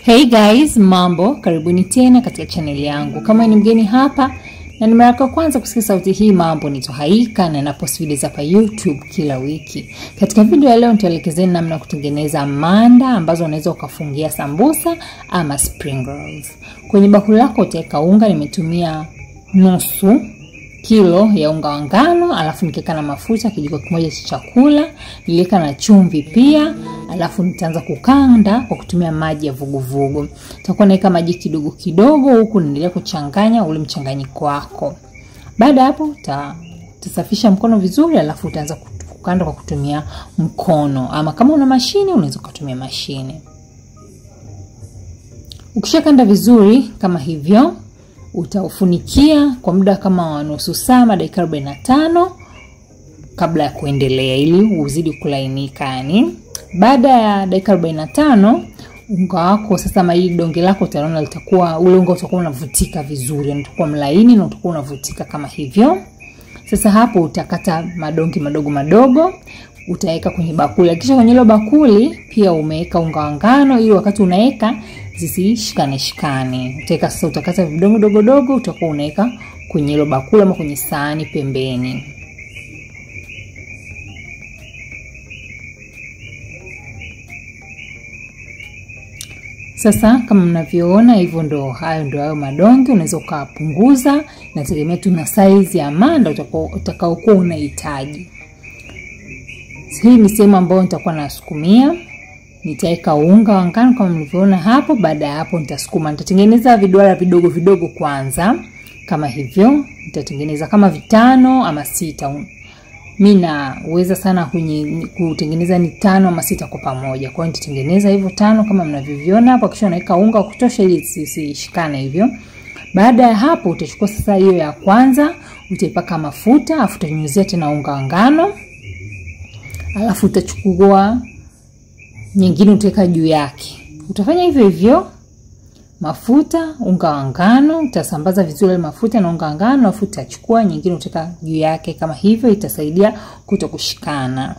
Hey guys, mambo, karibuni tena katika channel yangu. Kama ni mgeni hapa na ni mara yako kwanza kusikia sauti hii, mambo ni Tohaika na napost videos hapa YouTube kila wiki. Katika video ya leo nitaelekezeni namna kutengeneza manda ambazo unaweza ukafungia sambusa ama spring rolls. Kwenye bakuli lako utaweka unga, nimetumia nusu kilo ya unga wa ngano, alafu nikaweka na mafuta kijiko kimoja cha chakula, niliweka na chumvi pia, alafu nitaanza kukanda kwa kutumia maji ya vuguvugu. Nitakuwa naweka maji kidogo kidogo huku naendelea kuchanganya ule mchanganyiko wako. Baada hapo utasafisha mkono vizuri, alafu utaanza kukanda kwa kutumia mkono, ama kama una mashine unaweza kutumia mashine. Ukishakanda vizuri kama hivyo, utaufunikia kwa muda kama nusu saa, dakika 45 kabla ya kuendelea ili uzidi kulainika yani. Baada ya dakika 45 unga wako sasa, maili donge lako utaona litakuwa ule unga utakuwa unavutika vizuri, utakuwa mlaini na utakuwa unavutika kama hivyo. Sasa hapo utakata madonge madogo madogo, utaweka kwenye bakuli. Kisha kwenye hilo bakuli pia umeweka unga wa ngano ili wakati unaweka zisishikane. Utaweka sasa, utakata vidongo dogo dogo, utakuwa unaweka kwenye hilo bakuli ama kwenye sahani pembeni. Sasa kama mnavyoona hivyo ndo hayo madonge. Unaweza ukapunguza, inategemea tu na size ya manda utakaokuwa unahitaji. Hii ni sehemu ambayo nitakuwa nasukumia. Nitaweka unga wa ngano kama mlivyoona hapo. Baada ya hapo nitasukuma. Nitatengeneza viduara vidogo vidogo kwanza kama hivyo. Nitatengeneza kama 5 ama 6. Mimi naweza sana kutengeneza ni 5 ama 6 kwa pamoja. Kwa hiyo nitatengeneza hivyo 5 kama mnavyoviona hapo, kisha naweka unga wa kutosha ili isishikane hivyo. Baada ya hapo utachukua sasa hiyo ya kwanza, utaipaka mafuta, afu utanyunyizia tena unga wa ngano. Alafu utachukua nyingine utaweka juu yake. Utafanya hivyo hivyo. Mafuta, unga wa ngano, utasambaza vizuri mafuta na unga wa ngano, alafu utachukua nyingine utaweka juu yake kama hivyo, itasaidia kutokushikana.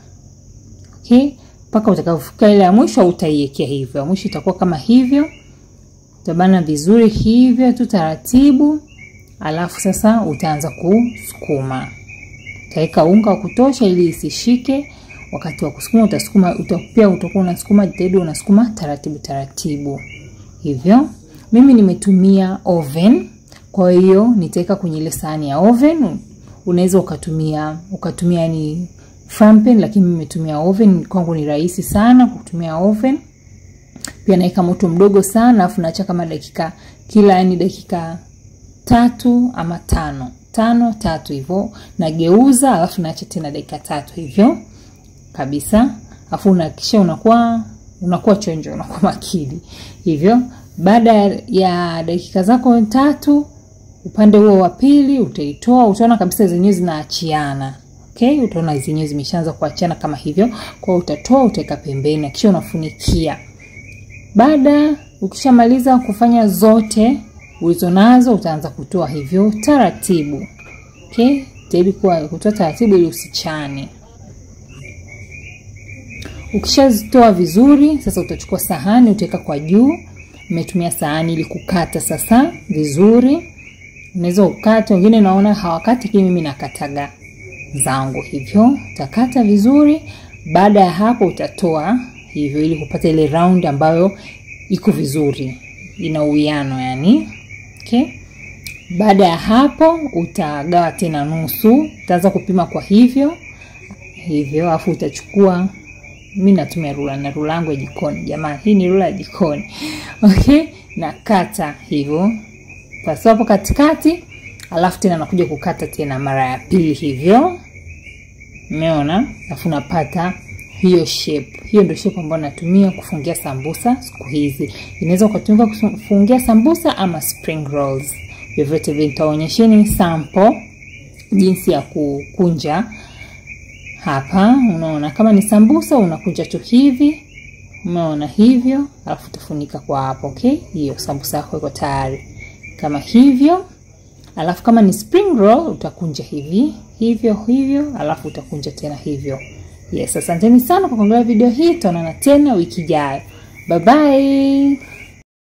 Okay? Mpaka utakapofika ile ya mwisho utaiwekea hivyo. Ya mwisho itakuwa kama hivyo. Utabana vizuri hivyo tu taratibu. Alafu sasa utaanza kusukuma. Utaweka unga wa kutosha ili isishike. Wakati wa kusukuma utakuwa unasukuma, jitahidi unasukuma taratibu taratibu. Hivyo. Mimi nimetumia oven. Kwa hiyo nitaweka kwenye ile sahani ya oven. Unaweza ukatumia ni frying pan, lakini mimi nimetumia oven. Kwangu ni rahisi sana kutumia oven. Pia naweka moto mdogo sana, afu naacha kama dakika 3 ama 5 hivyo. Nageuza, alafu naacha tena dakika 3 hivyo. Kabisa. Afu unahakikisha unakuwa chonjo, unakuwa makini. Hivyo, baada ya dakika zako 3, upande huo wa pili utaitoa, utaona kabisa zenyewe zinaachiana. Okay? Utaona zenyewe zimeshaanza kuachiana kama hivyo. Kwa utatoa, utaweka pembeni, kisha unafunikia. Baada ukishamaliza kufanya zote ulizonazo, utaanza kutoa hivyo taratibu. Okay? Jaribu kutoa taratibu ili usichane. Ukishazitoa vizuri, sasa utachukua sahani utaweka kwa juu. Nimetumia sahani ili kukata sasa vizuri. Unaweza ukata, wengine naona hawakati, lakini mimi nakataga zangu hivyo. Utakata vizuri. Baada ya hapo utatoa hivyo ili kupata ile round ambayo iko vizuri, ina uwiano yani. Okay? Baada ya hapo utagawa tena nusu. Utaanza kupima kwa hivyo. Afu utachukua, mimi natumia rula na rula yangu ya jikoni. Jamani, hii ni rula ya jikoni. Okay? Na kata hivyo. Basi hapo katikati, alafu tena nakuja kukata tena mara ya pili hivyo. Umeona? Alafu napata hiyo shape. Hiyo ndio shape ambayo natumia kufungia sambusa siku hizi. Inaweza kutumika kufungia sambusa ama spring rolls. Vyovyote vile nitaonyesheni sample jinsi ya kukunja. Hapa unaona kama ni sambusa unakunja tu hivi. Umeona hivyo, alafu utafunika kwa hapo. Okay? Hiyo sambusa yako iko tayari. Kama hivyo. Alafu kama ni spring roll utakunja hivyo, alafu utakunja tena hivyo. Yes, asanteni sana kwa kuangalia video hii. Tutaonana tena wiki ijayo. Bye bye.